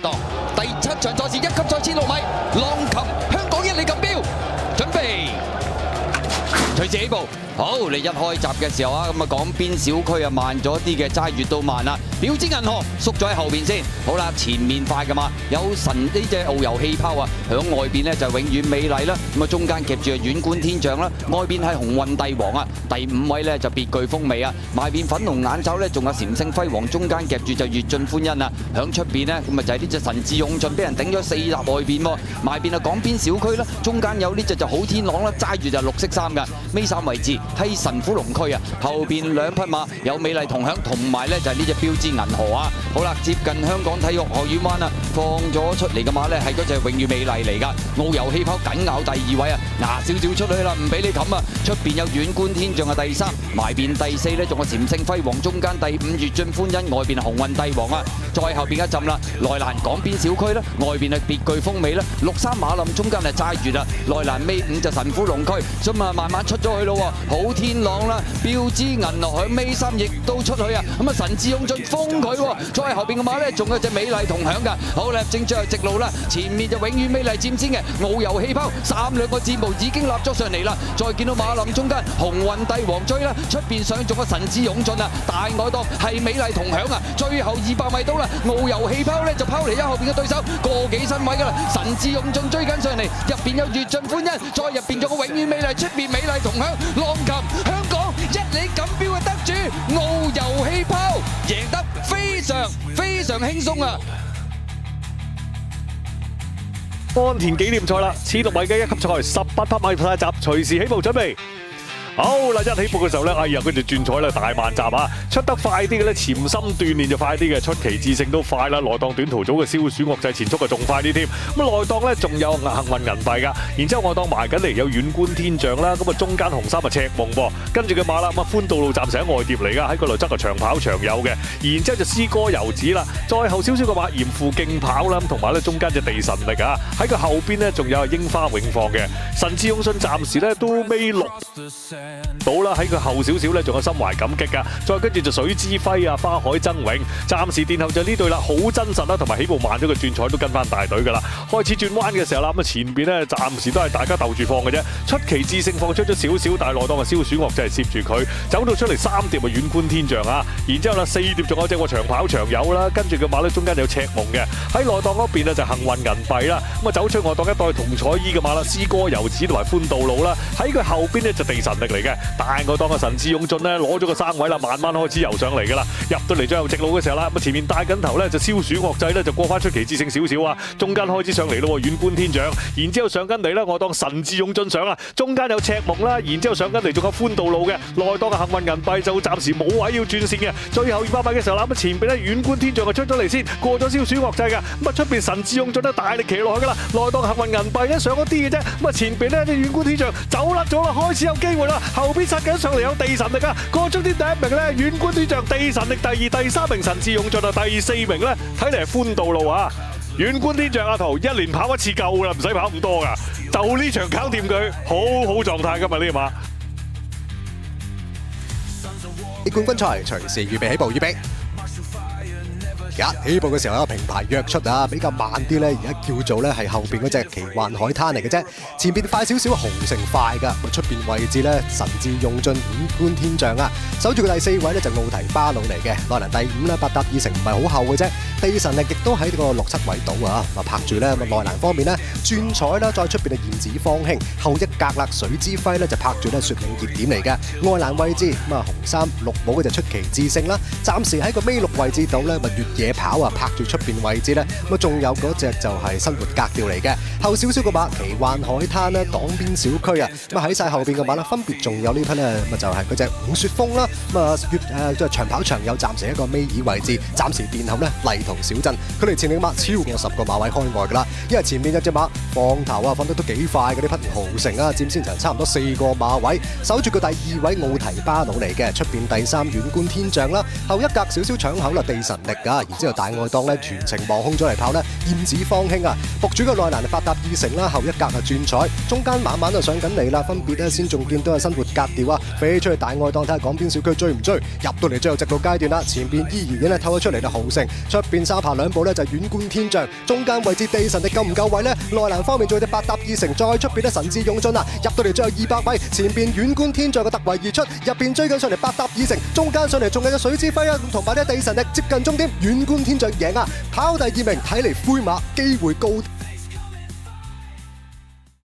檔。第7場賽事1級賽1000米，浪琴香港1哩錦標，準備隨時起步。好，你一開閘嘅時候啊，咁啊港邊小區啊慢咗啲嘅，齋越到慢啦。標誌銀河縮咗喺後邊先。好啦，前面快噶嘛，有神呢隻遨遊氣泡啊，響外邊呢就永遠美麗啦。咁啊中間夾住啊遠觀天象啦，外邊係鴻運帝王啊。第5位呢就別具風味啊，埋邊粉紅眼罩呢仲有禪聖輝煌，中間夾住就粵進歡欣啊。響出邊呢咁啊就係呢隻神智勇進，俾人頂咗4立外邊喎。埋邊啊港邊小區啦，中間有呢隻就好天朗啦，揸住就綠色衫噶，尾3位置。係神虎龍區啊，後邊2匹馬有美麗同享，同埋呢就係呢隻標誌銀河啊。好啦，接近香港體育學院灣啊，放咗出嚟嘅馬呢係嗰隻永遠美麗嚟㗎，遨遊氣泡緊咬第2位啊，牙少少出去啦，唔俾你冚啊。出邊有遠觀天象啊，第3，埋邊第4呢仲有禪聖輝煌，中間第5粵進歡欣，外邊係鴻運帝王啊。再後邊一陣啦，內欄港邊小區啦，外邊係別具風味啦，63馬林中間係齋住啦，內欄尾5就神虎龍區，咁啊慢慢出咗去咯喎，好天朗啦，標誌銀河響尾3亦都出去啊，咁啊神智勇進封佢喎，再後邊嘅馬呢仲有隻美麗同享㗎，好啦正最後直路啦，前面就永遠美麗佔先嘅遨遊氣泡，3個字母已經立咗上嚟啦，再見到馬林中間鴻運帝王追啦，出邊上仲有神智勇進啊，大外檔係美麗同享啊，最後200米到啦，遨遊氣泡呢就拋離咗後邊嘅對手個幾身位㗎啦，神智勇進追緊上嚟，入邊有粵進歡欣，再入邊仲有永遠美麗，出邊美麗同享，浪琴香港1哩錦標嘅得主遨遊氣泡贏得非常輕鬆啊！安田紀念賽啦，1000米嘅1級賽18匹馬賽集，隨時起步準備。好啦，一起步嘅時候咧，哎呀，跟住轉彩咧大慢閘啊，出得快啲嘅咧，潛心鍛鍊就快啲嘅，出奇制勝都快啦。內檔短途組嘅消暑樂製前速啊，仲快啲添。咁內檔咧仲有幸運銀幣㗎，然之後外檔埋緊嚟有遠觀天象啦，咁啊中間紅衫啊赤夢喎，跟住嘅馬啦咁啊歡道路暫時喺外碟嚟㗎，喺個內側啊長跑長有嘅，然之後就詩歌遊子啦，再後少少嘅馬嚴父競跑啦，同埋咧中間隻地神力啊，喺佢後邊咧仲有櫻花永放嘅，神智勇進暫時咧都尾6。到啦，喺佢後少少咧，仲有心懷感激噶，再跟住就水之輝啊、花海爭榮，暫時殿後就呢隊啦，好真實啦，同埋起步慢咗嘅轉彩都跟翻大隊噶啦。開始轉彎嘅時候啦，咁啊前邊咧暫時都係大家鬥住放嘅啫，出奇制勝放出咗少少，但係內檔嘅消暑樂就係攝住佢，走到出嚟3碟啊遠觀天象啊，然之後啦4碟仲有隻個長跑長有啦，跟住嘅馬咧中間有赤夢嘅，喺內檔嗰邊啊就幸運銀幣啦，咁啊走出外檔一袋同彩衣嘅馬啦，詩歌遊子同埋歡道路啦，喺佢後邊呢就地神力嚟嘅。大外檔嘅神智勇進咧攞咗個3位啦，慢慢開始游上嚟噶啦，入到嚟最後直路嘅時候啦，咁前面帶緊頭咧就消暑樂製咧就過翻出奇制勝少少啊，中間開始上嚟咯，遠觀天象，然之後上緊嚟咧外檔神智勇進上啊，中間有赤夢啦，然之後上緊嚟仲有歡道路嘅，內檔嘅幸運銀幣就暫時冇位要轉線嘅，最後200米嘅時候啦，咁前邊咧遠觀天象就出咗嚟先，過咗消暑樂製嘅，咁啊出邊神智勇進咧大力騎落去噶啦，內檔幸運銀幣咧上咗啲嘅啫，咁啊前邊咧啲遠觀天象走甩咗啦，開始有機會啦，後邊殺緊上嚟有地神力啊！過終點第1名咧，遠觀天象地神力第2，第3名神智勇進啊，第4名咧睇嚟係歡道路啊！遠觀天象阿圖1年跑1次夠啦，唔使跑咁多噶，就呢場搞掂佢，好狀態今日呢馬。冠軍賽隨時預備起步，預備。起步嘅時候有個平排躍出啊，比較慢啲咧，而家叫做咧係後邊嗰隻奇幻海灘嚟嘅啫，前邊快少少紅城快噶，出邊位置咧神智勇進遠觀天象啊，守住嘅第4位咧就奧提巴魯嚟嘅，內欄第5咧8搭2成唔係好後嘅啫，地神力亦都喺個6、7位度啊，拍住咧內欄方面咧轉彩啦，再出邊嘅燕子方興後一格啦，水之輝咧就拍住咧雪嶺熱點嚟嘅，外欄位置咁啊紅衫綠帽嘅就出奇制勝啦，暫時喺個尾6位置度咧咪越野跑啊，拍住出邊位置咧，咁啊仲有嗰隻就係生活格調嚟嘅，後少少個馬奇幻海灘咧，港邊小區啊，咁啊喺晒後邊嘅馬啦，分別仲有呢匹咧，咁啊就係嗰隻伍雪峰啦，咁啊即係長跑長有暫時一個尾二位置，暫時殿後咧麗圖小鎮，佢哋前領馬超過10個馬位開外噶啦，因為前面有隻馬放頭啊放得都幾快嘅，呢匹豪城啊佔先場差唔多4個馬位，守住個第2位奧提巴魯嚟嘅，出邊第3遠觀天象啦，後一格少少搶口啦地神力噶。然之後大愛黨咧全程望空咗嚟跑咧，燕子方興啊，博主嘅內欄八搭二成啦，後一格啊轉彩，中間慢慢就上緊嚟啦，分別咧先仲見到有生活格調啊，飛出去大愛黨睇下港邊小區追唔追，入到嚟最後直路階段啦，前邊依然咧透咗出嚟就豪盛，出邊三爬兩步咧就遠觀天象，中間位置地神力夠唔夠位呢？內欄方面仲有隻八搭二成，再出邊咧神智勇進啊，入到嚟最後200米，前邊遠觀天象嘅突圍而出，入邊追緊上嚟八搭二成，中間上嚟仲有隻水之輝啊，同埋啲地神力接近終點，遠觀天象贏啊，跑第2名睇嚟灰馬機會高啲。